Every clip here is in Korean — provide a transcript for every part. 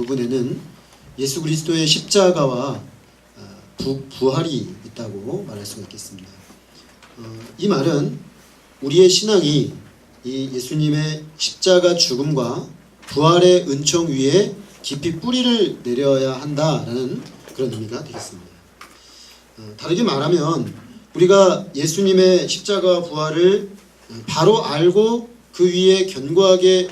부분에는 예수 그리스도의 십자가와 부활이 있다고 말할 수가 있겠습니다. 이 말은 우리의 신앙이 이 예수님의 십자가 죽음과 부활의 은총 위에 깊이 뿌리를 내려야 한다라는 그런 의미가 되겠습니다. 다르게 말하면 우리가 예수님의 십자가와 부활을 바로 알고 그 위에 견고하게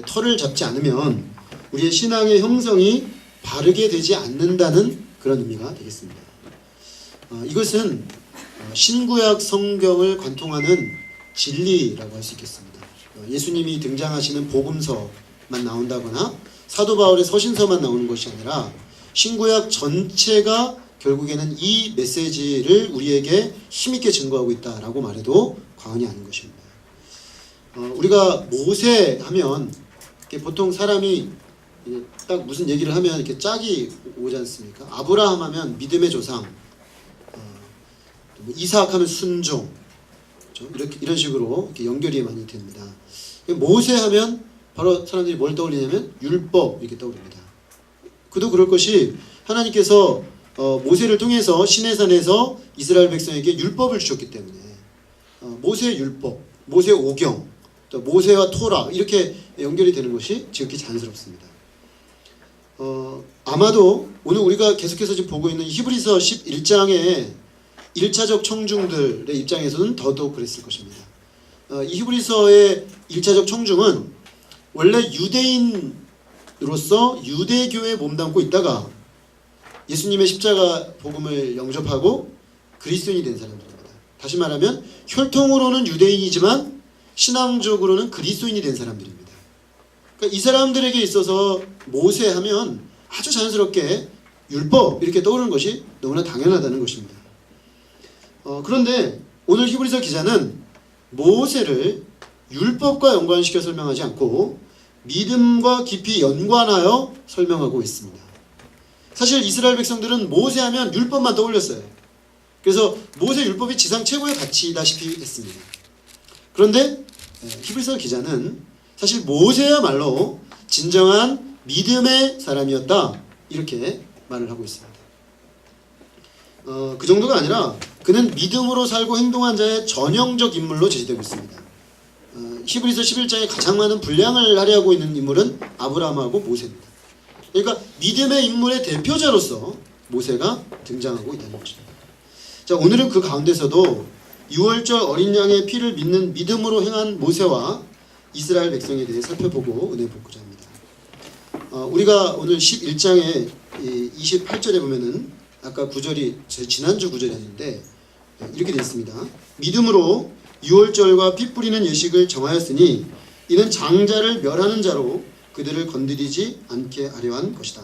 터를 잡지 않으면 우리의 신앙의 형성이 바르게 되지 않는다는 그런 의미가 되겠습니다. 이것은 신구약 성경을 관통하는 진리라고 할 수 있겠습니다. 예수님이 등장하시는 복음서만 나온다거나 사도 바울의 서신서만 나오는 것이 아니라 신구약 전체가 결국에는 이 메시지를 우리에게 힘있게 증거하고 있다라고 말해도 과언이 아닌 것입니다. 우리가 모세 하면 보통 사람이 딱 무슨 얘기를 하면 이렇게 짝이 오지 않습니까? 아브라함 하면 믿음의 조상, 이삭 하면 순종, 이런 식으로 이렇게 연결이 많이 됩니다. 모세 하면 바로 사람들이 뭘 떠올리냐면 율법 이렇게 떠오릅니다. 그도 그럴 것이 하나님께서 모세를 통해서 시내산에서 이스라엘 백성에게 율법을 주셨기 때문에 모세의 율법, 모세 오경, 또 모세와 토라 이렇게 연결이 되는 것이 지극히 자연스럽습니다. 아마도 오늘 우리가 계속해서 지금 보고 있는 히브리서 11장의 1차적 청중들의 입장에서는 더더욱 그랬을 것입니다. 이 히브리서의 1차적 청중은 원래 유대인으로서 유대교에 몸담고 있다가 예수님의 십자가 복음을 영접하고 그리스도인이 된 사람들입니다. 다시 말하면 혈통으로는 유대인이지만 신앙적으로는 그리스도인이 된 사람들입니다. 그러니까 이 사람들에게 있어서 모세 하면 아주 자연스럽게 율법 이렇게 떠오르는 것이 너무나 당연하다는 것입니다. 그런데 오늘 히브리서 기자는 모세를 율법과 연관시켜 설명하지 않고 믿음과 깊이 연관하여 설명하고 있습니다. 사실 이스라엘 백성들은 모세하면 율법만 떠올렸어요. 그래서 모세 율법이 지상 최고의 가치다시피 했습니다. 그런데 히브리서 기자는 사실 모세야말로 진정한 믿음의 사람이었다 이렇게 말을 하고 있습니다. 그 정도가 아니라 그는 믿음으로 살고 행동한 자의 전형적 인물로 제시되고 있습니다. 히브리서 11장에 가장 많은 분량을 할애하고 있는 인물은 아브라함하고 모세입니다. 그러니까 믿음의 인물의 대표자로서 모세가 등장하고 있다는 것입니다. 자, 오늘은 그 가운데서도 6월절 어린 양의 피를 믿는 믿음으로 행한 모세와 이스라엘 백성에 대해 살펴보고 은혜 보고자 합니다. 우리가 오늘 11장의 28절에 보면은 아까 구절이 지난주 구절이 아닌데 이렇게 되어 있습니다. 믿음으로 6월절과 피 뿌리는 예식을 정하였으니 이는 장자를 멸하는 자로 그들을 건드리지 않게 하려 한 것이다.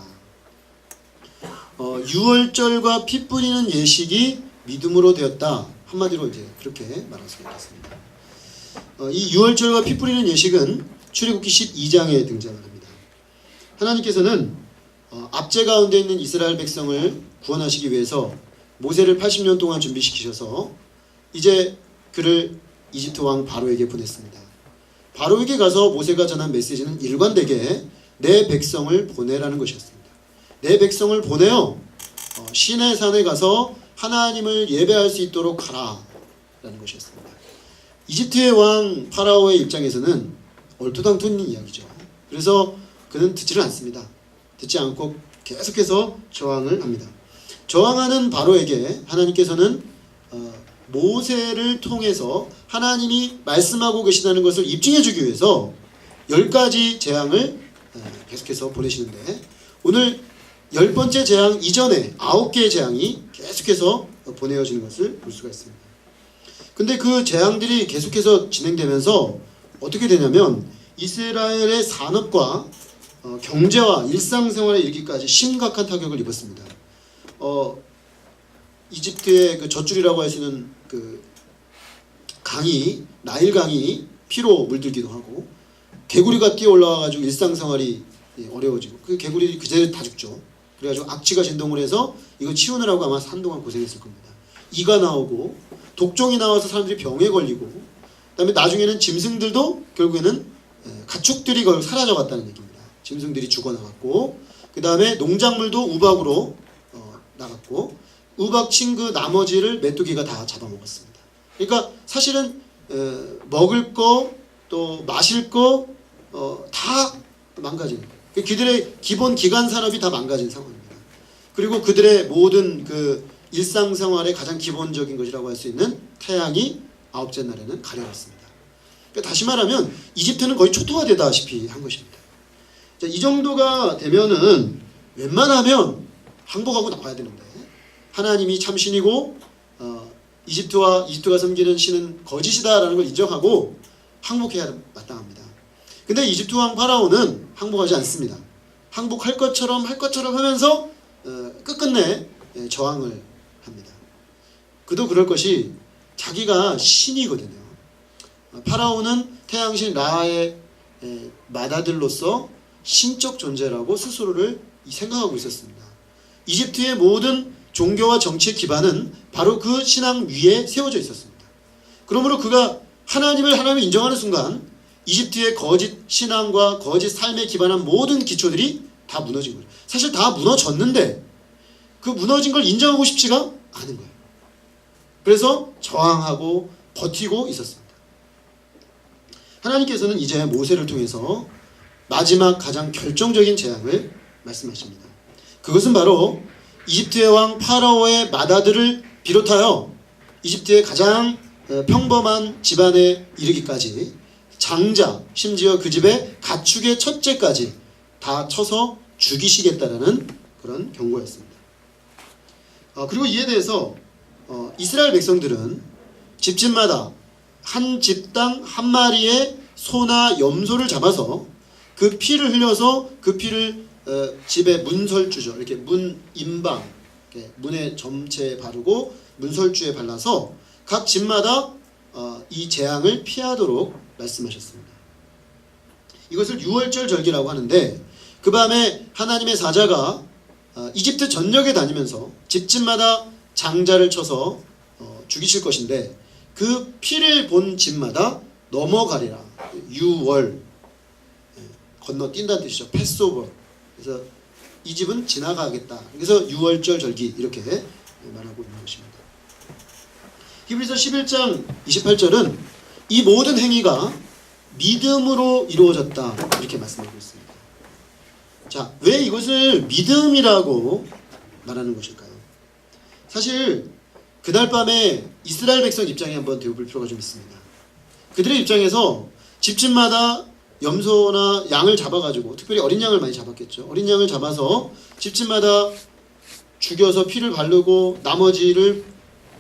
6월절과 피 뿌리는 예식이 믿음으로 되었다. 한마디로 이제 그렇게 말할 수 있겠습니다. 이 6월절과 피 뿌리는 예식은 출애굽기 12장에 등장을 합니다. 하나님께서는 압제 가운데 있는 이스라엘 백성을 구원하시기 위해서 모세를 80년 동안 준비시키셔서 이제 그를 이집트 왕 바로에게 보냈습니다. 바로에게 가서 모세가 전한 메시지는 일관되게 내 백성을 보내라는 것이었습니다. 내 백성을 보내어 시내산에 가서 하나님을 예배할 수 있도록 가라 라는 것이었습니다. 이집트의 왕 파라오의 입장에서는 얼토당토인 이야기죠. 그래서 그는 듣지를 않습니다. 듣지 않고 계속해서 저항을 합니다. 저항하는 바로에게 하나님께서는 모세를 통해서 하나님이 말씀하고 계시다는 것을 입증해 주기 위해서 10가지 재앙을 계속해서 보내시는데 오늘 10번째 재앙 이전에 9개의 재앙이 계속해서 보내어지는 것을 볼 수가 있습니다. 근데 그 재앙들이 계속해서 진행되면서 어떻게 되냐면 이스라엘의 산업과 경제와 일상생활에 이르기까지 심각한 타격을 입었습니다. 이집트의 그 젖줄이라고 할 수 있는 그 강이 나일 강이 피로 물들기도 하고 개구리가 뛰어 올라와가지고 일상생활이 어려워지고 그 개구리 그제를 다 죽죠. 그래가지고 악취가 진동을 해서 이거 치우느라고 아마 한동안 고생했을 겁니다. 이가 나오고 독종이 나와서 사람들이 병에 걸리고 그다음에 나중에는 짐승들도 결국에는 가축들이 사라져갔다는 얘기입니다. 짐승들이 죽어나갔고 그 다음에 농작물도 우박으로 나갔고 우박 친 그 나머지를 메뚜기가 다 잡아먹었습니다. 그러니까 사실은 먹을 거 또 마실 거 다 망가진 거예요. 그들의 기본 기간 산업이 다 망가진 상황입니다. 그리고 그들의 모든 그 일상생활의 가장 기본적인 것이라고 할 수 있는 태양이 아홉째 날에는 가려졌습니다. 그러니까 다시 말하면 이집트는 거의 초토화되다시피 한 것입니다. 자, 이 정도가 되면은 웬만하면 항복하고 나와야 되는데 하나님이 참신이고 이집트가 섬기는 신은 거짓이다라는 걸 인정하고 항복해야 마땅합니다. 근데 이집트 왕 파라오는 항복하지 않습니다. 항복할 것처럼 하면서 끝끝내 저항을 합니다. 그도 그럴 것이 자기가 신이거든요. 파라오는 태양신 라의 맏아들로서 신적 존재라고 스스로를 생각하고 있었습니다. 이집트의 모든 종교와 정치의 기반은 바로 그 신앙 위에 세워져 있었습니다. 그러므로 그가 하나님을 인정하는 순간 이집트의 거짓 신앙과 거짓 삶에 기반한 모든 기초들이 다 무너진 거예요. 사실 다 무너졌는데 그 무너진 걸 인정하고 싶지가 않은 거예요. 그래서 저항하고 버티고 있었습니다. 하나님께서는 이제 모세를 통해서 마지막 가장 결정적인 재앙을 말씀하십니다. 그것은 바로 이집트의 왕 파라오의 맏아들을 비롯하여 이집트의 가장 평범한 집안에 이르기까지 장자, 심지어 그 집의 가축의 첫째까지 다 쳐서 죽이시겠다라는 그런 경고였습니다. 그리고 이에 대해서 이스라엘 백성들은 집집마다 한 집당 한 마리의 소나 염소를 잡아서 그 피를 흘려서 그 피를 집의 문설주죠. 이렇게 문 임방, 이렇게 문의 점체에 바르고 문설주에 발라서 각 집마다 이 재앙을 피하도록 말씀하셨습니다. 이것을 유월절 절기라고 하는데 그 밤에 하나님의 사자가 이집트 전역에 다니면서 집집마다 장자를 쳐서 죽이실 것인데 그 피를 본 집마다 넘어가리라. 유월, 건너뛴다는 뜻이죠. 패스오버. 그래서 이 집은 지나가겠다. 그래서 유월절 절기 이렇게 말하고 있는 것입니다. 히브리서 11장 28절은 이 모든 행위가 믿음으로 이루어졌다 이렇게 말씀하고 있습니다. 자, 왜 이것을 믿음이라고 말하는 것일까요? 사실 그날 밤에 이스라엘 백성 입장에 한번 되어볼 필요가 좀 있습니다. 그들의 입장에서 집집마다 염소나 양을 잡아가지고, 특별히 어린 양을 많이 잡았겠죠. 어린 양을 잡아서 집집마다 죽여서 피를 바르고 나머지를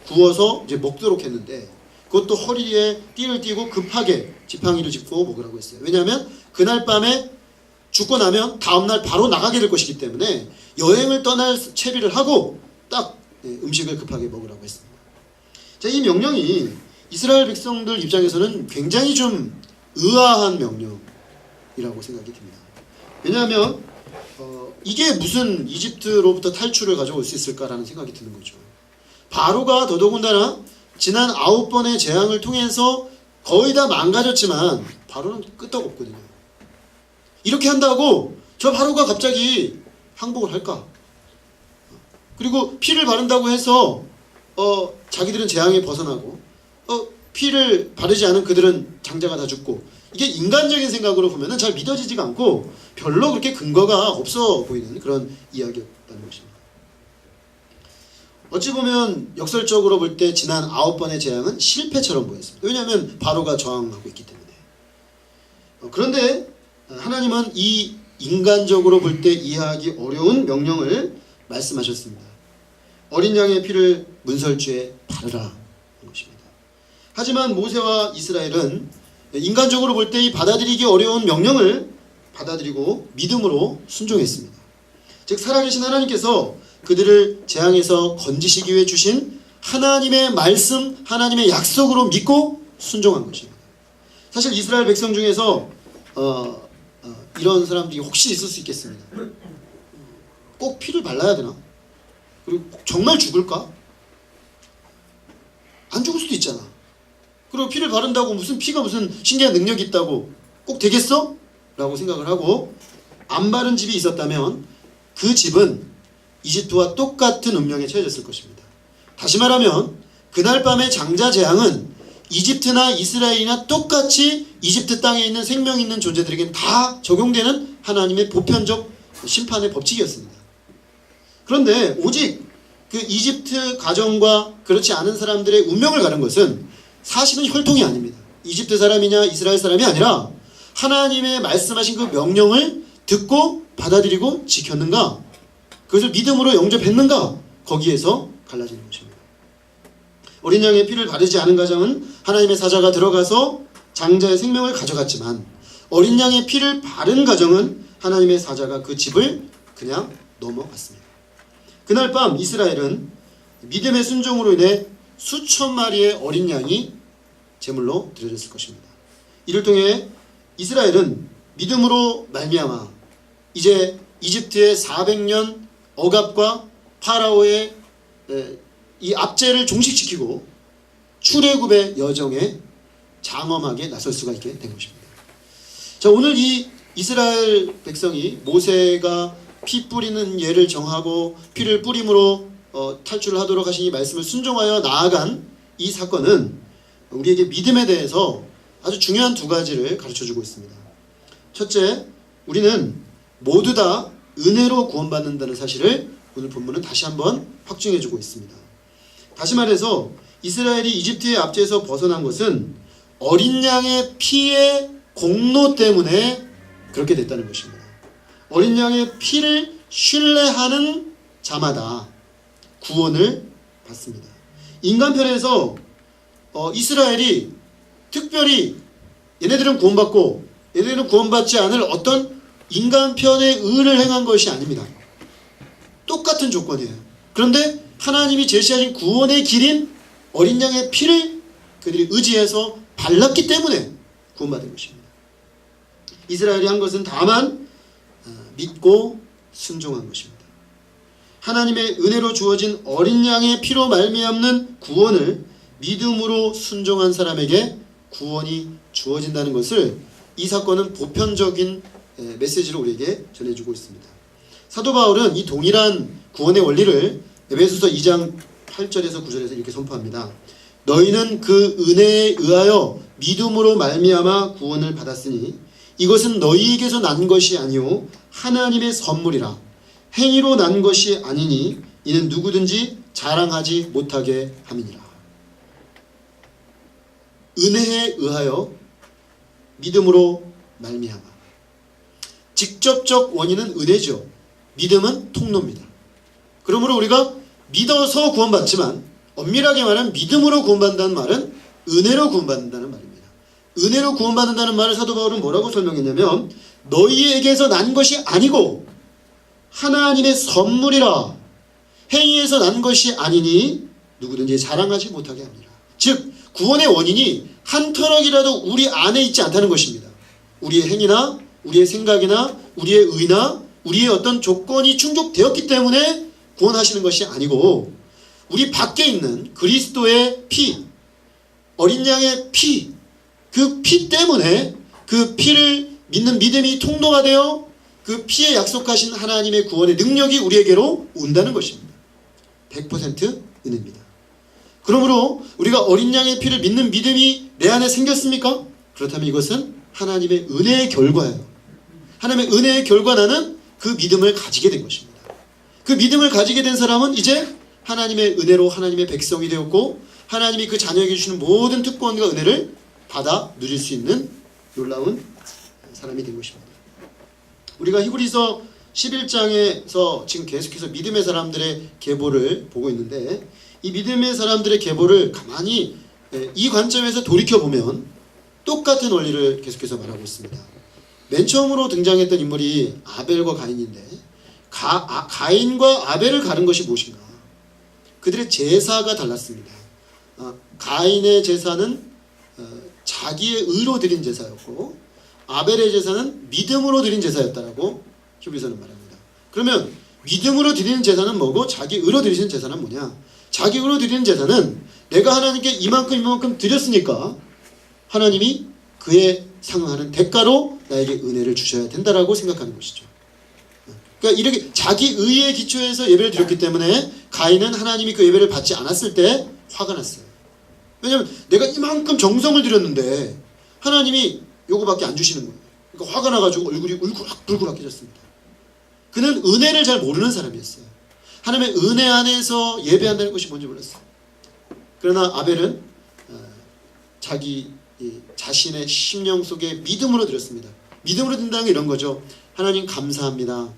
구워서 이제 먹도록 했는데, 그것도 허리에 띠를 띠고 급하게 지팡이를 짚고 먹으라고 했어요. 왜냐하면 그날 밤에 죽고 나면 다음날 바로 나가게 될 것이기 때문에 여행을 떠날 채비를 하고 딱 음식을 급하게 먹으라고 했습니다. 자, 이 명령이 이스라엘 백성들 입장에서는 굉장히 좀 의아한 명령이라고 생각이 듭니다. 왜냐하면 이게 무슨 이집트로부터 탈출을 가져올 수 있을까라는 생각이 드는 거죠. 바로가 더더군다나 지난 9번의 재앙을 통해서 거의 다 망가졌지만 바로는 끄떡없거든요. 이렇게 한다고 저 바로가 갑자기 항복을 할까? 그리고 피를 바른다고 해서 자기들은 재앙에 벗어나고 피를 바르지 않은 그들은 장자가 다 죽고, 이게 인간적인 생각으로 보면은 잘 믿어지지가 않고 별로 그렇게 근거가 없어 보이는 그런 이야기였다는 것입니다. 어찌 보면 역설적으로 볼 때 지난 9번의 재앙은 실패처럼 보였습니다. 왜냐하면 바로가 저항하고 있기 때문에. 그런데 하나님은 이 인간적으로 볼 때 이해하기 어려운 명령을 말씀하셨습니다. 어린 양의 피를 문설주에 바르라 는 것입니다. 하지만 모세와 이스라엘은 인간적으로 볼 때 이 받아들이기 어려운 명령을 받아들이고 믿음으로 순종했습니다. 즉 살아계신 하나님께서 그들을 재앙에서 건지시기 위해 주신 하나님의 말씀, 하나님의 약속으로 믿고 순종한 것입니다. 사실 이스라엘 백성 중에서 이런 사람들이 혹시 있을 수 있겠습니다. 꼭 피를 발라야 되나? 그리고 정말 죽을까? 안 죽을 수도 있잖아. 그리고 피를 바른다고 무슨 피가 무슨 신기한 능력이 있다고 꼭 되겠어? 라고 생각을 하고 안 바른 집이 있었다면 그 집은 이집트와 똑같은 운명에 처해졌을 것입니다. 다시 말하면 그날 밤의 장자 재앙은 이집트나 이스라엘이나 똑같이 이집트 땅에 있는 생명 있는 존재들에게는 다 적용되는 하나님의 보편적 심판의 법칙이었습니다. 그런데 오직 그 이집트 가정과 그렇지 않은 사람들의 운명을 가른 것은 사실은 혈통이 아닙니다. 이집트 사람이냐 이스라엘 사람이 아니라 하나님의 말씀하신 그 명령을 듣고 받아들이고 지켰는가, 그것을 믿음으로 영접했는가, 거기에서 갈라지는 것입니다. 어린 양의 피를 바르지 않은 가정은 하나님의 사자가 들어가서 장자의 생명을 가져갔지만, 어린 양의 피를 바른 가정은 하나님의 사자가 그 집을 그냥 넘어갔습니다. 그날 밤 이스라엘은 믿음의 순종으로 인해 수천 마리의 어린 양이 제물로 드려졌을 것입니다. 이를 통해 이스라엘은 믿음으로 말미암아 이제 이집트의 400년 억압과 파라오의 이 압제를 종식시키고 출애굽의 여정에 장엄하게 나설 수가 있게 된 것입니다. 자, 오늘 이 이스라엘 백성이 모세가 피 뿌리는 예를 정하고 피를 뿌림으로 탈출을 하도록 하신 이 말씀을 순종하여 나아간 이 사건은 우리에게 믿음에 대해서 아주 중요한 두 가지를 가르쳐주고 있습니다. 첫째, 우리는 모두 다 은혜로 구원받는다는 사실을 오늘 본문은 다시 한번 확증해주고 있습니다. 다시 말해서 이스라엘이 이집트의 압제에서 벗어난 것은 어린 양의 피의 공로 때문에 그렇게 됐다는 것입니다. 어린 양의 피를 신뢰하는 자마다 구원을 받습니다. 인간편에서 이스라엘이 특별히 얘네들은 구원받고 얘네들은 구원받지 않을 어떤 인간편의 의를 행한 것이 아닙니다. 똑같은 조건이에요. 그런데 하나님이 제시하신 구원의 길인 어린 양의 피를 그들이 의지해서 발랐기 때문에 구원받은 것입니다. 이스라엘이 한 것은 다만 믿고 순종한 것입니다. 하나님의 은혜로 주어진 어린 양의 피로 말미암는 구원을 믿음으로 순종한 사람에게 구원이 주어진다는 것을 이 사건은 보편적인 메시지로 우리에게 전해주고 있습니다. 사도 바울은 이 동일한 구원의 원리를 에베소서 2장 8절에서 9절에서 이렇게 선포합니다. 너희는 그 은혜에 의하여 믿음으로 말미암아 구원을 받았으니 이것은 너희에게서 난 것이 아니요 하나님의 선물이라. 행위로 난 것이 아니니 이는 누구든지 자랑하지 못하게 함이니라. 은혜에 의하여 믿음으로 말미암아. 직접적 원인은 은혜죠. 믿음은 통로입니다. 그러므로 우리가 믿어서 구원받지만 엄밀하게 말하면 믿음으로 구원받는다는 말은 은혜로 구원받는다는 말입니다. 은혜로 구원받는다는 말을 사도 바울은 뭐라고 설명했냐면 너희에게서 난 것이 아니고 하나님의 선물이라. 행위에서 난 것이 아니니 누구든지 자랑하지 못하게 합니다. 즉 구원의 원인이 한 터럭이라도 우리 안에 있지 않다는 것입니다. 우리의 행위나 우리의 생각이나 우리의 의나 우리의 어떤 조건이 충족되었기 때문에 구원하시는 것이 아니고 우리 밖에 있는 그리스도의 피, 어린 양의 피, 그 피 때문에 그 피를 믿는 믿음이 통로가 되어 그 피에 약속하신 하나님의 구원의 능력이 우리에게로 온다는 것입니다. 100% 은혜입니다. 그러므로 우리가 어린 양의 피를 믿는 믿음이 내 안에 생겼습니까? 그렇다면 이것은 하나님의 은혜의 결과예요. 하나님의 은혜의 결과 나는 그 믿음을 가지게 된 것입니다. 그 믿음을 가지게 된 사람은 이제 하나님의 은혜로 하나님의 백성이 되었고 하나님이 그 자녀에게 주시는 모든 특권과 은혜를 받아 누릴 수 있는 놀라운 사람이 된 것입니다. 우리가 히브리서 11장에서 지금 계속해서 믿음의 사람들의 계보를 보고 있는데 이 믿음의 사람들의 계보를 가만히 이 관점에서 돌이켜보면 똑같은 원리를 계속해서 말하고 있습니다. 맨 처음으로 등장했던 인물이 아벨과 가인인데 가인과 아벨을 가른 것이 무엇인가? 그들의 제사가 달랐습니다. 가인의 제사는 자기의 의로 드린 제사였고 아벨의 제사는 믿음으로 드린 제사였다라고 히브리서는 말합니다. 그러면 믿음으로 드리는 제사는 뭐고 자기 의로 드리는 제사는 뭐냐? 자기 의로 드리는 제사는 내가 하나님께 이만큼 드렸으니까 하나님이 그에 상응하는 대가로 나에게 은혜를 주셔야 된다라고 생각하는 것이죠. 그러니까 이렇게 자기 의에 기초해서 예배를 드렸기 때문에 가인은 하나님이 그 예배를 받지 않았을 때 화가 났어요. 왜냐하면 내가 이만큼 정성을 들였는데 하나님이 요거밖에 안 주시는 거예요. 그러니까 화가 나가지고 얼굴이 울그락불그락해졌습니다. 그는 은혜를 잘 모르는 사람이었어요. 하나님의 은혜 안에서 예배한다는 것이 뭔지 몰랐어요. 그러나 아벨은 자기 자신의 심령 속에 믿음으로 드렸습니다. 믿음으로 드린다는 게 이런 거죠. 하나님 감사합니다.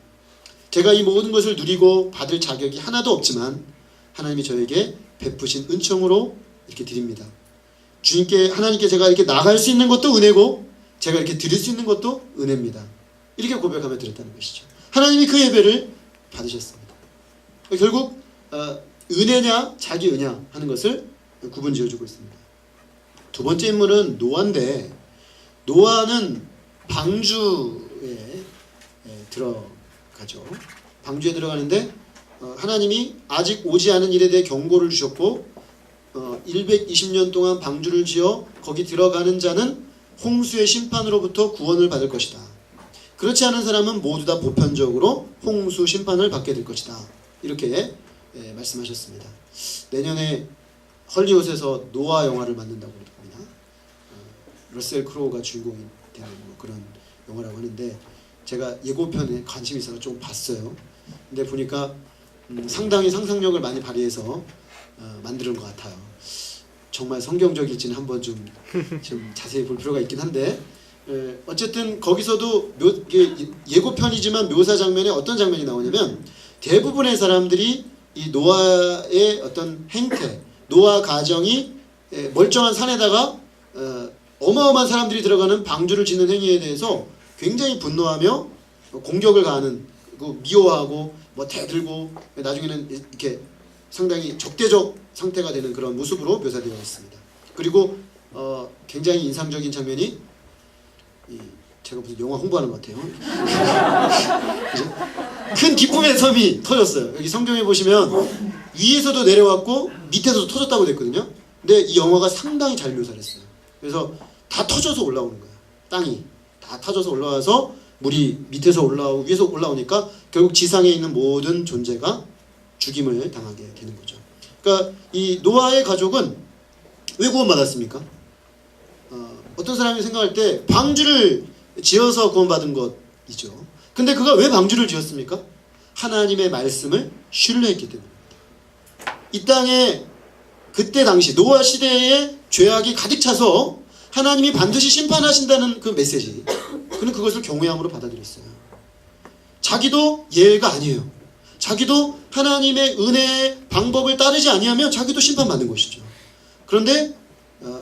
제가 이 모든 것을 누리고 받을 자격이 하나도 없지만 하나님이 저에게 베푸신 은총으로 이렇게 드립니다. 주님께, 하나님께 제가 이렇게 나갈 수 있는 것도 은혜고 제가 이렇게 드릴 수 있는 것도 은혜입니다. 이렇게 고백하며 드렸다는 것이죠. 하나님이 그 예배를 받으셨습니다. 결국 은혜냐 자기 은혜냐 하는 것을 구분 지어주고 있습니다. 두 번째 인물은 노아인데, 노아는 방주에 들어가죠. 방주에 들어가는데 하나님이 아직 오지 않은 일에 대해 경고를 주셨고 120년 동안 방주를 지어 거기 들어가는 자는 홍수의 심판으로부터 구원을 받을 것이다. 그렇지 않은 사람은 모두 다 보편적으로 홍수 심판을 받게 될 것이다. 이렇게 말씀하셨습니다. 내년에 헐리우드에서 노아 영화를 만든다고 합니다. 러셀 크로우가 주인공이 되는 그런 영화라고 하는데 제가 예고편에 관심이 있어서 좀 봤어요. 근데 보니까 상당히 상상력을 많이 발휘해서 만드는 것 같아요. 정말 성경적일지는 한번 좀 자세히 볼 필요가 있긴 한데 어쨌든 거기서도 예고편이지만 묘사 장면에 어떤 장면이 나오냐면 대부분의 사람들이 이 노아의 어떤 행태, 노아 가정이 멀쩡한 산에다가 어마어마한 사람들이 들어가는 방주를 짓는 행위에 대해서 굉장히 분노하며 공격을 가하는, 미워하고 뭐 대들고 나중에는 이렇게 상당히 적대적 상태가 되는 그런 모습으로 묘사되어 있습니다. 그리고 굉장히 인상적인 장면이 제가 무슨 영화 홍보하는 것 같아요. 큰 기쁨의 섬이 터졌어요. 여기 성경에 보시면 위에서도 내려왔고 밑에서도 터졌다고 됐거든요. 근데 이 영화가 상당히 잘 묘사를 했어요. 그래서 다 터져서 올라오는 거예요. 땅이 다 터져서 올라와서 물이 밑에서 올라오고 위에서 올라오니까 결국 지상에 있는 모든 존재가 죽임을 당하게 되는 거죠. 그러니까 이 노아의 가족은 왜 구원받았습니까? 어떤 사람이 생각할 때 방주를 지어서 구원받은 것이죠. 근데 그가 왜 방주를 지었습니까? 하나님의 말씀을 신뢰했기 때문입니다. 이 땅에 그때 당시 노아 시대에 죄악이 가득 차서 하나님이 반드시 심판하신다는 그 메시지, 그는 그것을 경외함으로 받아들였어요. 자기도 예외가 아니에요. 자기도 하나님의 은혜의 방법을 따르지 아니하면 자기도 심판받는 것이죠. 그런데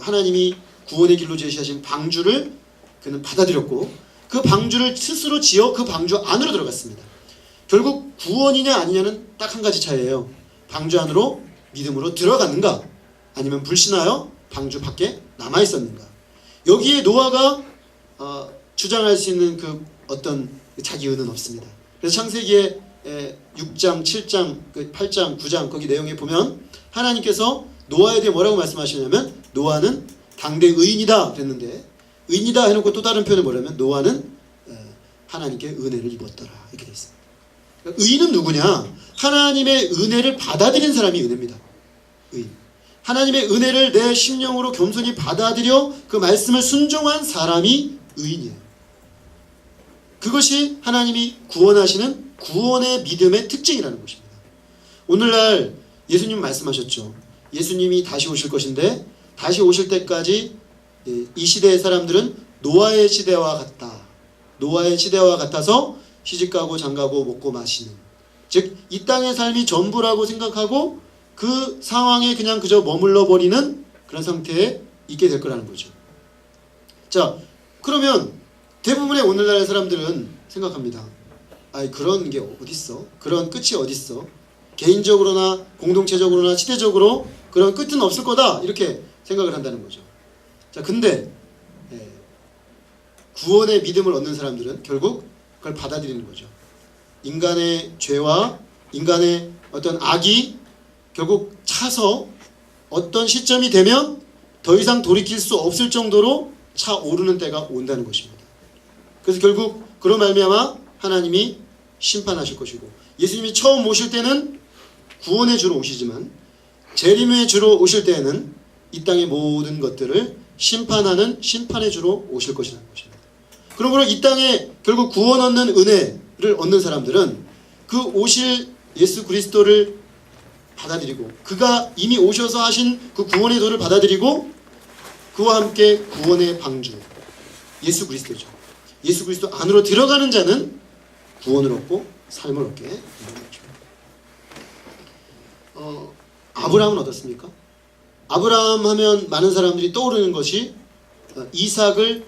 하나님이 구원의 길로 제시하신 방주를 그는 받아들였고 그 방주를 스스로 지어 그 방주 안으로 들어갔습니다. 결국 구원이냐 아니냐는 딱 한 가지 차이예요. 방주 안으로 믿음으로 들어갔는가 아니면 불신하여 방주 밖에 남아있었는가. 여기에 노아가 주장할 수 있는 그 어떤 자기 의는 없습니다. 그래서 창세기에 6장, 7장, 8장, 9장 거기 내용에 보면 하나님께서 노아에 대해 뭐라고 말씀하시냐면 노아는 당대 의인이다 그랬는데, 의인이다 해놓고 또 다른 표현을 뭐냐면 노아는 하나님께 은혜를 입었더라 이렇게 되어 있습니다. 그러니까 의인은 누구냐? 하나님의 은혜를 받아들인 사람이 은혜입니다. 의인. 하나님의 은혜를 내 심령으로 겸손히 받아들여 그 말씀을 순종한 사람이 의인이에요. 그것이 하나님이 구원하시는 구원의 믿음의 특징이라는 것입니다. 오늘날 예수님 말씀하셨죠. 예수님이 다시 오실 것인데 다시 오실 때까지 이 시대의 사람들은 노아의 시대와 같다. 노아의 시대와 같아서 시집가고 장가고 먹고 마시는, 즉 이 땅의 삶이 전부라고 생각하고 그 상황에 그냥 그저 머물러 버리는 그런 상태에 있게 될 거라는 거죠. 자, 그러면 대부분의 오늘날의 사람들은 생각합니다. 아이 그런 게 어딨어? 그런 끝이 어딨어? 개인적으로나 공동체적으로나 시대적으로 그런 끝은 없을 거다 이렇게 생각을 한다는 거죠. 자, 근데 구원의 믿음을 얻는 사람들은 결국 그걸 받아들이는 거죠. 인간의 죄와 인간의 어떤 악이 결국 차서 어떤 시점이 되면 더 이상 돌이킬 수 없을 정도로 차오르는 때가 온다는 것입니다. 그래서 결국 그런 말미암아 하나님이 심판하실 것이고, 예수님이 처음 오실 때는 구원의 주로 오시지만 재림의 주로 오실 때에는 이 땅의 모든 것들을 심판하는 심판의 주로 오실 것이라는 것입니다. 그러므로 이 땅에 결국 구원 얻는 은혜를 얻는 사람들은 그 오실 예수 그리스도를 받아들이고, 그가 이미 오셔서 하신 그 구원의 도를 받아들이고, 그와 함께 구원의 방주 예수 그리스도죠. 예수 그리스도 안으로 들어가는 자는 구원을 얻고 삶을 얻게 되는 것입니다. 아브라함은 어떻습니까? 아브라함 하면 많은 사람들이 떠오르는 것이 이삭을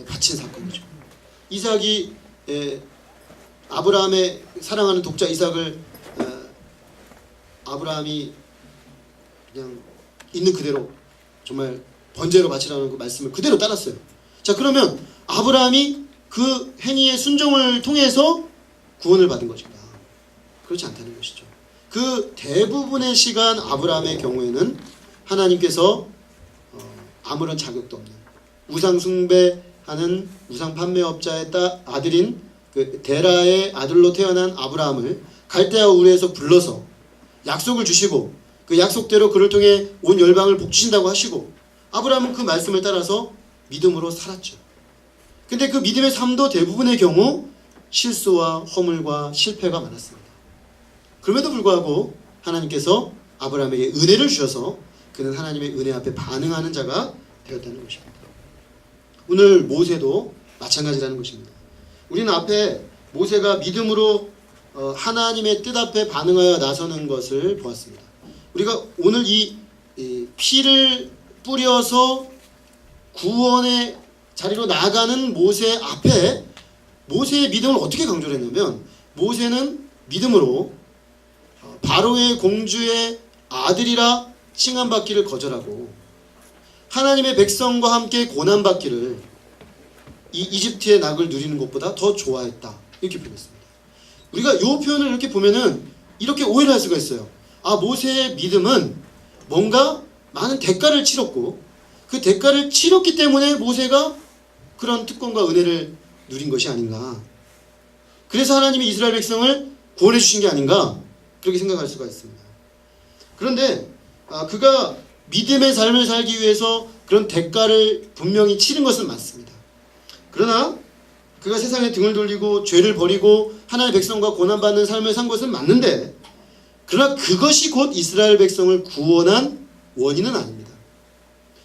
바친 사건이죠. 이삭이 아브라함의 사랑하는 독자 이삭을 아브라함이 그냥 있는 그대로 정말 번제로 바치라는 그 말씀을 그대로 따랐어요. 자, 그러면 아브라함이 그 행위의 순종을 통해서 구원을 받은 것인가? 그렇지 않다는 것이죠. 그 대부분의 시간 아브라함의 경우에는 하나님께서 아무런 자격도 없는 우상 숭배하는 우상 판매업자의 아들인 그 데라의 아들로 태어난 아브라함을 갈대아 우르에서 불러서 약속을 주시고, 그 약속대로 그를 통해 온 열방을 복주신다고 하시고, 아브라함은 그 말씀을 따라서 믿음으로 살았죠. 근데 그 믿음의 삶도 대부분의 경우 실수와 허물과 실패가 많았습니다. 그럼에도 불구하고 하나님께서 아브라함에게 은혜를 주셔서 그는 하나님의 은혜 앞에 반응하는 자가 되었다는 것입니다. 오늘 모세도 마찬가지라는 것입니다. 우리는 앞에 모세가 믿음으로 하나님의 뜻 앞에 반응하여 나서는 것을 보았습니다. 우리가 오늘 이 피를 뿌려서 구원의 자리로 나아가는 모세 앞에 모세의 믿음을 어떻게 강조를 했냐면, 모세는 믿음으로 바로의 공주의 아들이라 칭함받기를 거절하고 하나님의 백성과 함께 고난받기를 이 이집트의 낙을 누리는 것보다 더 좋아했다, 이렇게 표현했습니다. 우리가 이 표현을 이렇게 보면은 이렇게 오해를 할 수가 있어요. 아, 모세의 믿음은 뭔가 많은 대가를 치렀고, 그 대가를 치렀기 때문에 모세가 그런 특권과 은혜를 누린 것이 아닌가, 그래서 하나님이 이스라엘 백성을 구원해 주신 게 아닌가, 그렇게 생각할 수가 있습니다. 그런데 그가 믿음의 삶을 살기 위해서 그런 대가를 분명히 치른 것은 맞습니다. 그러나 그가 세상에 등을 돌리고 죄를 버리고 하나님의 백성과 고난받는 삶을 산 것은 맞는데, 그러나 그것이 곧 이스라엘 백성을 구원한 원인은 아닙니다.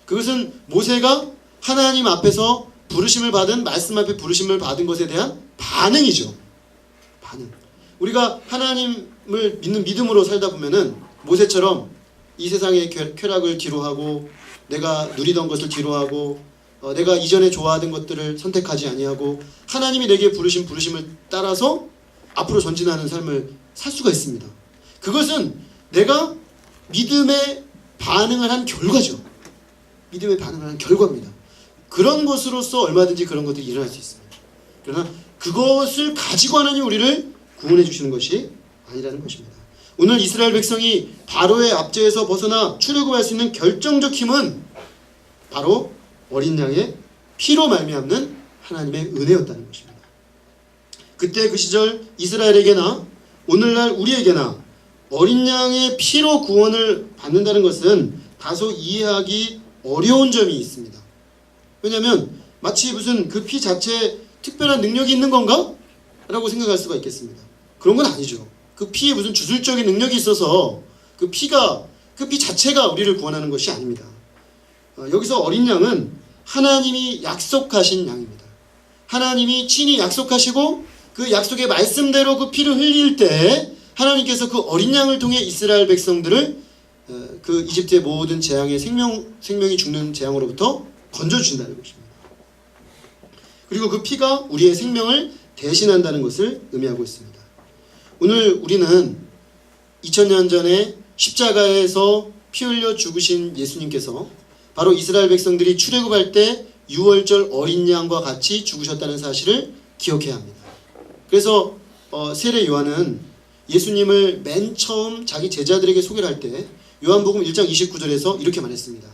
그것은 모세가 하나님 앞에서 부르심을 받은, 말씀 앞에 부르심을 받은 것에 대한 반응이죠. 반응. 우리가 하나님을 믿는 믿음으로 살다 보면은 모세처럼 이 세상의 쾌락을 뒤로하고 내가 누리던 것을 뒤로하고 내가 이전에 좋아하던 것들을 선택하지 아니하고 하나님이 내게 부르신 부르심을 따라서 앞으로 전진하는 삶을 살 수가 있습니다. 그것은 내가 믿음에 반응을 한 결과죠. 믿음에 반응을 한 결과입니다. 그런 것으로서 얼마든지 그런 것들이 일어날 수 있습니다. 그러나 그것을 가지고 하나님 우리를 구원해 주시는 것이 아니라는 것입니다. 오늘 이스라엘 백성이 바로의 압제에서 벗어나 출애굽할 수 있는 결정적 힘은 바로 어린 양의 피로 말미암는 하나님의 은혜였다는 것입니다. 그때 그 시절 이스라엘에게나 오늘날 우리에게나 어린 양의 피로 구원을 받는다는 것은 다소 이해하기 어려운 점이 있습니다. 왜냐하면 마치 무슨 그 피 자체에 특별한 능력이 있는 건가? 라고 생각할 수가 있겠습니다. 그런 건 아니죠. 그 피에 무슨 주술적인 능력이 있어서 그 피 자체가 우리를 구원하는 것이 아닙니다. 여기서 어린 양은 하나님이 약속하신 양입니다. 하나님이 친히 약속하시고 그 약속의 말씀대로 그 피를 흘릴 때 하나님께서 그 어린 양을 통해 이스라엘 백성들을 그 이집트의 모든 재앙의 생명이 죽는 재앙으로부터 건져주신다는 것입니다. 그리고 그 피가 우리의 생명을 대신한다는 것을 의미하고 있습니다. 오늘 우리는 2000년 전에 십자가에서 피 흘려 죽으신 예수님께서 바로 이스라엘 백성들이 출애굽할 때 유월절 어린 양과 같이 죽으셨다는 사실을 기억해야 합니다. 그래서 세례 요한은 예수님을 맨 처음 자기 제자들에게 소개를 할 때 요한복음 1장 29절에서 이렇게 말했습니다.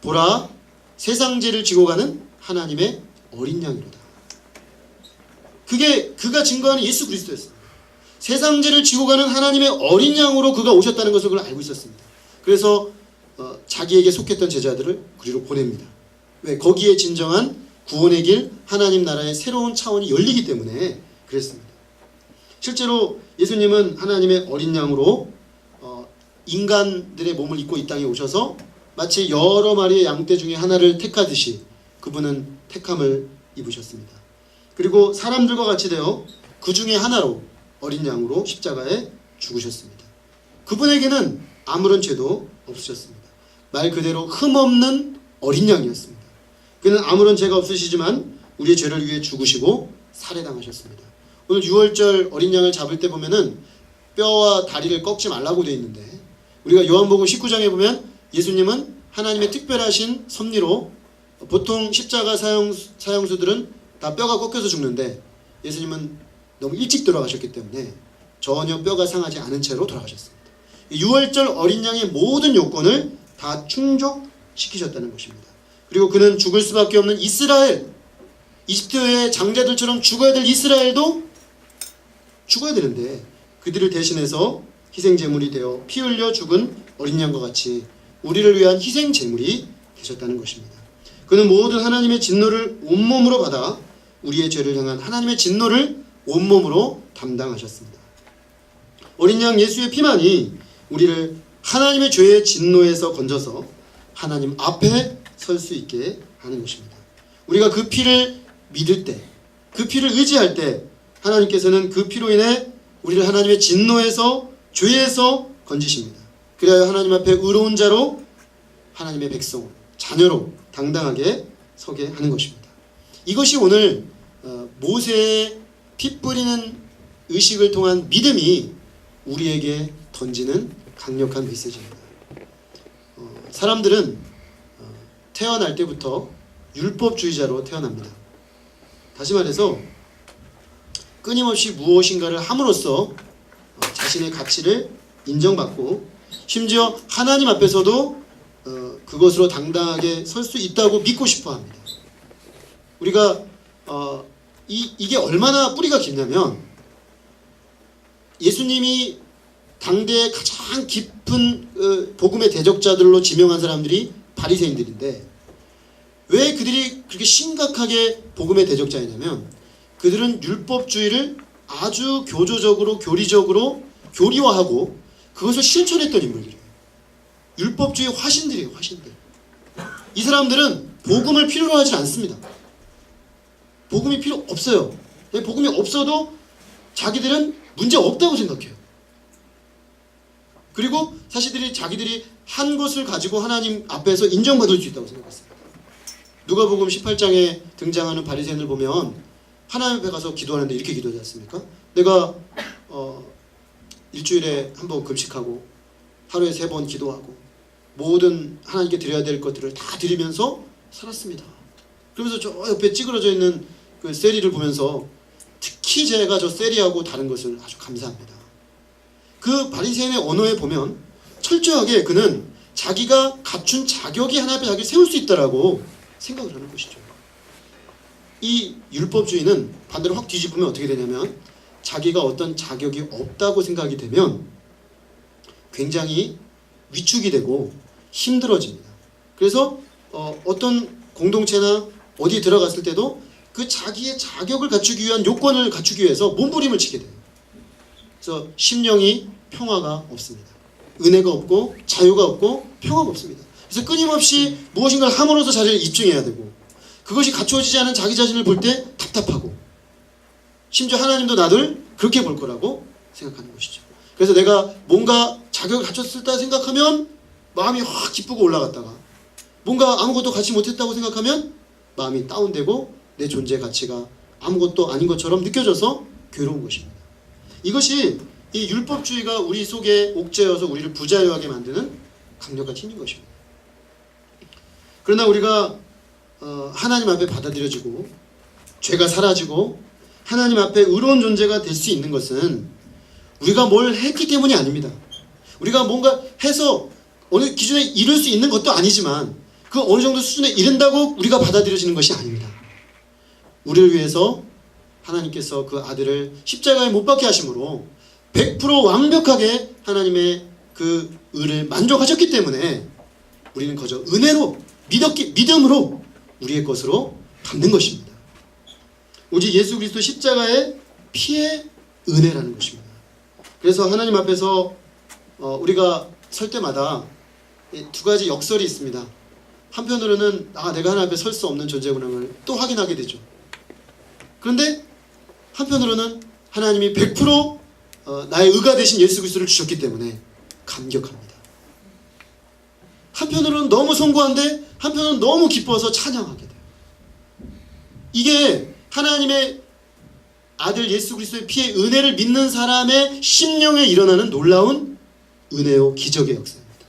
보라, 세상 죄를 지고 가는 하나님의 어린 양이로다. 그게 그가 증거하는 예수 그리스도였습니다. 세상 죄를 지고 가는 하나님의 어린 양으로 그가 오셨다는 것을 그걸 알고 있었습니다. 그래서 자기에게 속했던 제자들을 그리로 보냅니다. 왜? 거기에 진정한 구원의 길, 하나님 나라의 새로운 차원이 열리기 때문에 그랬습니다. 실제로 예수님은 하나님의 어린 양으로 인간들의 몸을 입고 이 땅에 오셔서 마치 여러 마리의 양떼 중에 하나를 택하듯이 그분은 택함을 입으셨습니다. 그리고 사람들과 같이 되어 그 중에 하나로 어린 양으로 십자가에 죽으셨습니다. 그분에게는 아무런 죄도 없으셨습니다. 말 그대로 흠없는 어린 양이었습니다. 그는 아무런 죄가 없으시지만 우리의 죄를 위해 죽으시고 살해당하셨습니다. 오늘 6월절 어린 양을 잡을 때 보면은 뼈와 다리를 꺾지 말라고 되어 있는데, 우리가 요한복음 19장에 보면 예수님은 하나님의 특별하신 섭리로, 보통 십자가 사형수들은 다 뼈가 꺾여서 죽는데 예수님은 너무 일찍 돌아가셨기 때문에 전혀 뼈가 상하지 않은 채로 돌아가셨습니다. 6월절 어린 양의 모든 요건을 다 충족시키셨다는 것입니다. 그리고 그는 죽을 수밖에 없는 이스라엘, 이집트의 장자들처럼 죽어야 될 이스라엘도 죽어야 되는데 그들을 대신해서 희생제물이 되어 피 흘려 죽은 어린 양과 같이 우리를 위한 희생제물이 되셨다는 것입니다. 그는 모든 하나님의 진노를 온몸으로 받아 우리의 죄를 향한 하나님의 진노를 온몸으로 담당하셨습니다. 어린 양 예수의 피만이 우리를 하나님의 죄의 진노에서 건져서 하나님 앞에 설 수 있게 하는 것입니다. 우리가 그 피를 믿을 때, 그 피를 의지할 때 하나님께서는 그 피로 인해 우리를 하나님의 진노에서, 죄에서 건지십니다. 그래야 하나님 앞에 의로운 자로, 하나님의 백성, 자녀로 당당하게 서게 하는 것입니다. 이것이 오늘 모세의 피 뿌리는 의식을 통한 믿음이 우리에게 던지는 강력한 메시지입니다. 사람들은 태어날 때부터 율법주의자로 태어납니다. 다시 말해서 끊임없이 무엇인가를 함으로써 자신의 가치를 인정받고 심지어 하나님 앞에서도 그것으로 당당하게 설 수 있다고 믿고 싶어 합니다. 우리가 이게 얼마나 뿌리가 깊냐면, 예수님이 당대의 가장 깊은 복음의 대적자들로 지명한 사람들이 바리새인들인데, 왜 그들이 그렇게 심각하게 복음의 대적자이냐면 그들은 율법주의를 아주 교조적으로, 교리적으로 교리화하고 그것을 실천했던 인물들이에요. 율법주의 화신들이에요. 화신들. 이 사람들은 복음을 필요로 하지 않습니다. 복음이 필요 없어요. 복음이 없어도 자기들은 문제 없다고 생각해요. 그리고 자기들이 한 것을 가지고 하나님 앞에서 인정받을 수 있다고 생각했습니다. 누가복음 18장에 등장하는 바리새인을 보면 하나님 앞에 가서 기도하는데 이렇게 기도하지 않습니까? 내가 일주일에 한 번 금식하고 하루에 3번 기도하고 모든 하나님께 드려야 될 것들을 다 드리면서 살았습니다. 그러면서 저 옆에 찌그러져 있는 그 세리를 보면서 특히 제가 저 세리하고 다른 것을 아주 감사합니다. 그 바리새인의 언어에 보면 철저하게 그는 자기가 갖춘 자격이 하나님 앞에 자기를 세울 수 있다라고 생각을 하는 것이죠. 이 율법주의는 반대로 확 뒤집으면 어떻게 되냐면, 자기가 어떤 자격이 없다고 생각이 되면 굉장히 위축이 되고 힘들어집니다. 그래서 어떤 공동체나 어디에 들어갔을 때도 그 자기의 자격을 갖추기 위한 요건을 갖추기 위해서 몸부림을 치게 돼요. 그래서 심령이 평화가 없습니다. 은혜가 없고 자유가 없고 평화가 없습니다. 그래서 끊임없이 무엇인가를 함으로써 자리를 입증해야 되고, 그것이 갖추어지지 않은 자기 자신을 볼 때 답답하고, 심지어 하나님도 나를 그렇게 볼 거라고 생각하는 것이죠. 그래서 내가 뭔가 자격을 갖췄다 생각하면 마음이 확 기쁘고 올라갔다가, 뭔가 아무것도 갖지 못했다고 생각하면 마음이 다운되고 내 존재 가치가 아무것도 아닌 것처럼 느껴져서 괴로운 것입니다. 이것이 이 율법주의가 우리 속에 옥죄어서 우리를 부자유하게 만드는 강력한 힘인 것입니다. 그러나 우리가 하나님 앞에 받아들여지고 죄가 사라지고 하나님 앞에 의로운 존재가 될 수 있는 것은 우리가 뭘 했기 때문이 아닙니다. 우리가 뭔가 해서 어느 기준에 이룰 수 있는 것도 아니지만 그 어느 정도 수준에 이른다고 우리가 받아들여지는 것이 아닙니다. 우리를 위해서 하나님께서 그 아들을 십자가에 못 박게 하심으로 100% 완벽하게 하나님의 그 의를 만족하셨기 때문에 우리는 거저 은혜로 믿음으로 우리의 것으로 받는 것입니다. 오직 예수 그리스도 십자가의 피의 은혜라는 것입니다. 그래서 하나님 앞에서 우리가 설 때마다 두 가지 역설이 있습니다. 한편으로는 내가 하나님 앞에 설 수 없는 존재구나를 또 확인하게 되죠. 그런데 한편으로는 하나님이 100% 나의 의가 되신 예수 그리스도를 주셨기 때문에 감격합니다. 한편으로는 너무 송구한데 한편으로는 너무 기뻐서 찬양하게 돼요. 이게 하나님의 아들 예수 그리스도의 피의 은혜를 믿는 사람의 심령에 일어나는 놀라운 은혜요 기적의 역사입니다.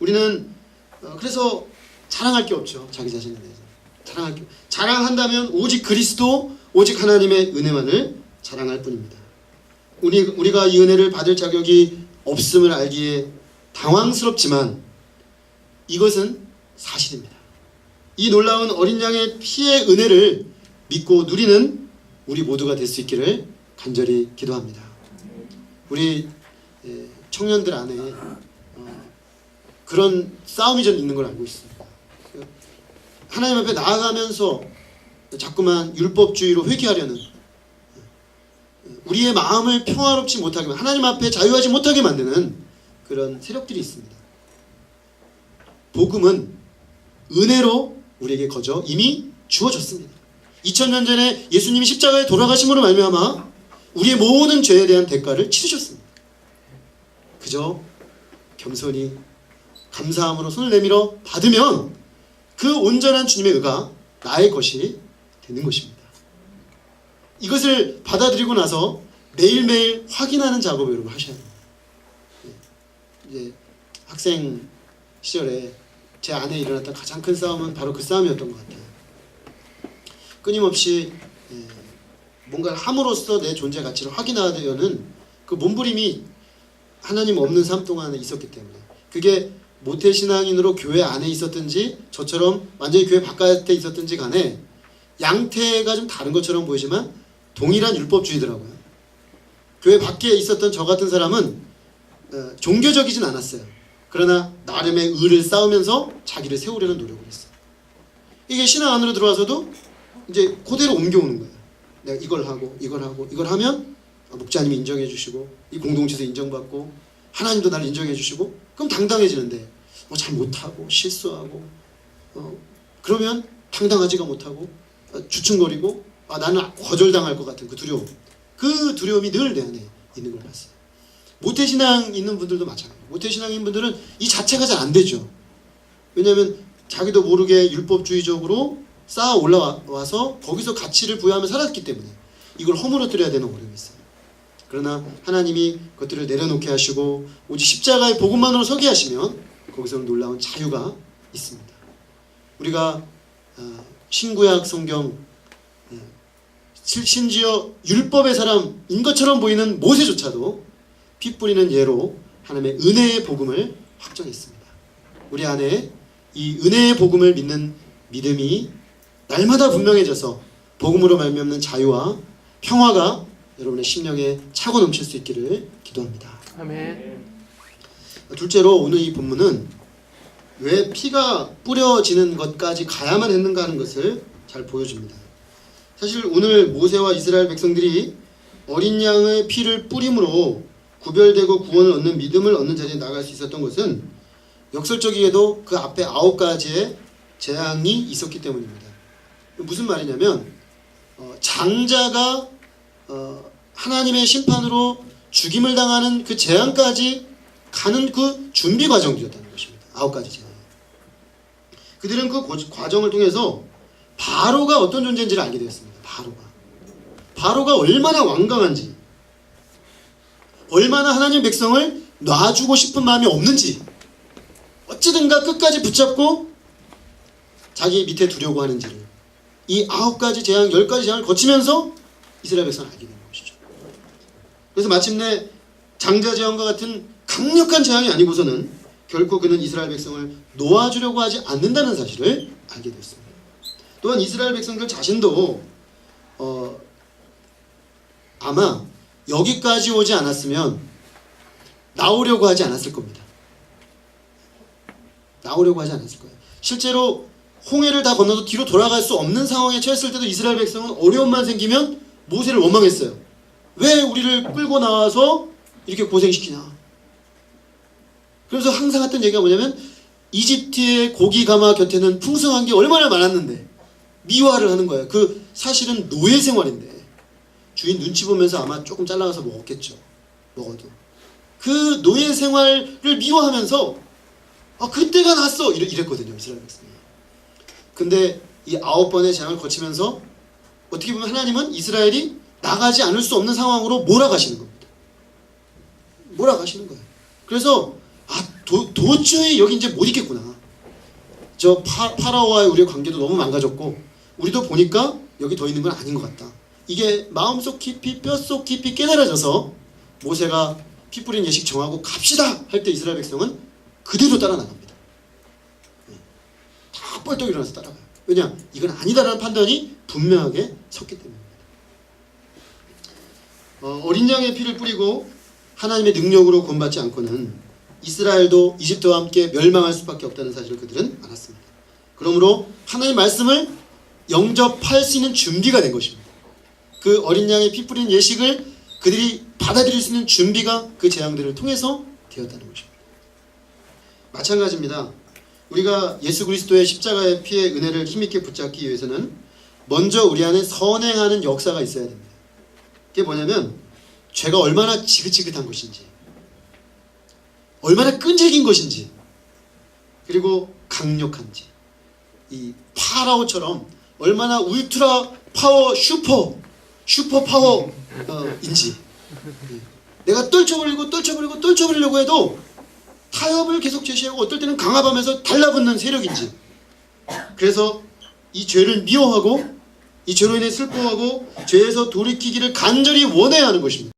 우리는 그래서 자랑할 게 없죠. 자기 자신에 대해서 자랑한다면 오직 그리스도, 오직 하나님의 은혜만을 자랑할 뿐입니다. 우리가 이 은혜를 받을 자격이 없음을 알기에 당황스럽지만 이것은 사실입니다. 이 놀라운 어린 양의 피의 은혜를 믿고 누리는 우리 모두가 될 수 있기를 간절히 기도합니다. 우리 청년들 안에 그런 싸움이 좀 있는 걸 알고 있습니다. 하나님 앞에 나아가면서 자꾸만 율법주의로 회귀하려는, 우리의 마음을 평화롭지 못하게, 하나님 앞에 자유하지 못하게 만드는 그런 세력들이 있습니다. 복음은 은혜로 우리에게 거저 이미 주어졌습니다. 2000년 전에 예수님이 십자가에 돌아가심으로 말미암아 우리의 모든 죄에 대한 대가를 치르셨습니다. 그저 겸손히 감사함으로 손을 내밀어 받으면 그 온전한 주님의 의가 나의 것이 되는 것입니다. 이것을 받아들이고 나서 매일매일 확인하는 작업을 여러분 하셔야 됩니다. 이제 학생 시절에 제 안에 일어났던 가장 큰 싸움은 바로 그 싸움이었던 것 같아요. 끊임없이 뭔가를 함으로써 내 존재 가치를 확인하려는 그 몸부림이 하나님 없는 삶 동안에 있었기 때문에, 그게 모태신앙인으로 교회 안에 있었든지 저처럼 완전히 교회 바깥에 있었든지 간에 양태가 좀 다른 것처럼 보이지만 동일한 율법주의더라고요. 교회 밖에 있었던 저 같은 사람은 종교적이진 않았어요. 그러나 나름의 의를 쌓으면서 자기를 세우려는 노력을 했어요. 이게 신앙 안으로 들어와서도 이제 그대로 옮겨오는 거예요. 내가 이걸 하고 이걸 하면 목자님이 인정해 주시고 이 공동체에서 인정받고 하나님도 나를 인정해 주시고, 그럼 당당해지는데 잘 못하고 실수하고 그러면 당당하지가 못하고 주춤거리고 나는 거절당할 것 같은 그 두려움이 늘 내 안에 있는 걸 봤어요. 모태신앙 있는 분들도 마찬가지예요. 모태신앙인 분들은 이 자체가 잘 안 되죠. 왜냐하면 자기도 모르게 율법주의적으로 쌓아 올라와서 거기서 가치를 부여하며 살았기 때문에 이걸 허물어뜨려야 되는 어려움이 있어요. 그러나 하나님이 그것들을 내려놓게 하시고 오직 십자가의 복음만으로 서게 하시면 거기서는 놀라운 자유가 있습니다. 우리가 신구약 성경, 심지어 율법의 사람인 것처럼 보이는 모세조차도 피 뿌리는 예로 하나님의 은혜의 복음을 확정했습니다. 우리 안에 이 은혜의 복음을 믿는 믿음이 날마다 분명해져서 복음으로 말미암는 자유와 평화가 여러분의 심령에 차고 넘칠 수 있기를 기도합니다. 아멘. 둘째로 오늘 이 본문은 왜 피가 뿌려지는 것까지 가야만 했는가 하는 것을 잘 보여줍니다. 사실 오늘 모세와 이스라엘 백성들이 어린 양의 피를 뿌림으로 구별되고 구원을 얻는 믿음을 얻는 자리에 나갈 수 있었던 것은 역설적이게도 그 앞에 9가지의 재앙이 있었기 때문입니다. 무슨 말이냐면 장자가 하나님의 심판으로 죽임을 당하는 그 재앙까지 가는 그 준비 과정이었다는 것입니다. 9가지 재앙. 그들은 그 과정을 통해서 바로가 어떤 존재인지를 알게 되었습니다. 바로가 얼마나 완강한지, 얼마나 하나님 백성을 놔주고 싶은 마음이 없는지, 어찌든가 끝까지 붙잡고 자기 밑에 두려고 하는지를 이 9가지 재앙, 10가지 재앙을 거치면서 이스라엘 백성을 알게 되는 것이죠. 그래서 마침내 장자 재앙과 같은 강력한 재앙이 아니고서는 결코 그는 이스라엘 백성을 놓아주려고 하지 않는다는 사실을 알게 됐습니다. 또한 이스라엘 백성들 자신도 아마 여기까지 오지 않았으면 나오려고 하지 않았을 겁니다. 나오려고 하지 않았을 거예요. 실제로 홍해를 다 건너서 뒤로 돌아갈 수 없는 상황에 처했을 때도 이스라엘 백성은 어려움만 생기면 모세를 원망했어요. 왜 우리를 끌고 나와서 이렇게 고생시키냐. 그래서 항상 했던 얘기가 뭐냐면 이집트의 고기 가마 곁에는 풍성한 게 얼마나 많았는데 미화를 하는 거예요. 그 사실은 노예 생활인데 주인 눈치 보면서 아마 조금 잘라가서 먹었겠죠. 먹어도 그 노예 생활을 미화하면서 그때가 났어 이랬거든요. 이스라엘 백성이. 근데 이 9번의 재앙을 거치면서 어떻게 보면 하나님은 이스라엘이 나가지 않을 수 없는 상황으로 몰아가시는 겁니다. 몰아가시는 거예요. 그래서 도저히 여기 이제 못 있겠구나. 저 파라오와의 우리의 관계도 너무 망가졌고 우리도 보니까 여기 더 있는 건 아닌 것 같다. 이게 마음속 깊이 뼛속 깊이 깨달아져서 모세가 피 뿌린 예식 정하고 갑시다 할 때 이스라엘 백성은 그대로 따라 나갑니다. 다 뻘떡 일어나서 따라가요. 왜냐? 이건 아니다라는 판단이 분명하게 섰기 때문입니다. 어린 양의 피를 뿌리고 하나님의 능력으로 구원받지 않고는 이스라엘도 이집트와 함께 멸망할 수밖에 없다는 사실을 그들은 알았습니다. 그러므로 하나님의 말씀을 영접할 수 있는 준비가 된 것입니다. 그 어린 양의 피 뿌린 예식을 그들이 받아들일 수 있는 준비가 그 재앙들을 통해서 되었다는 것입니다. 마찬가지입니다. 우리가 예수 그리스도의 십자가의 피의 은혜를 힘있게 붙잡기 위해서는 먼저 우리 안에 선행하는 역사가 있어야 됩니다. 그게 뭐냐면 죄가 얼마나 지긋지긋한 것인지, 얼마나 끈질긴 것인지, 그리고 강력한지, 이 파라오처럼 얼마나 울트라 파워 슈퍼 파워인지, 내가 떨쳐버리려고 해도 타협을 계속 제시하고 어떨 때는 강압하면서 달라붙는 세력인지. 그래서 이 죄를 미워하고 이 죄로 인해 슬퍼하고 죄에서 돌이키기를 간절히 원해야 하는 것입니다.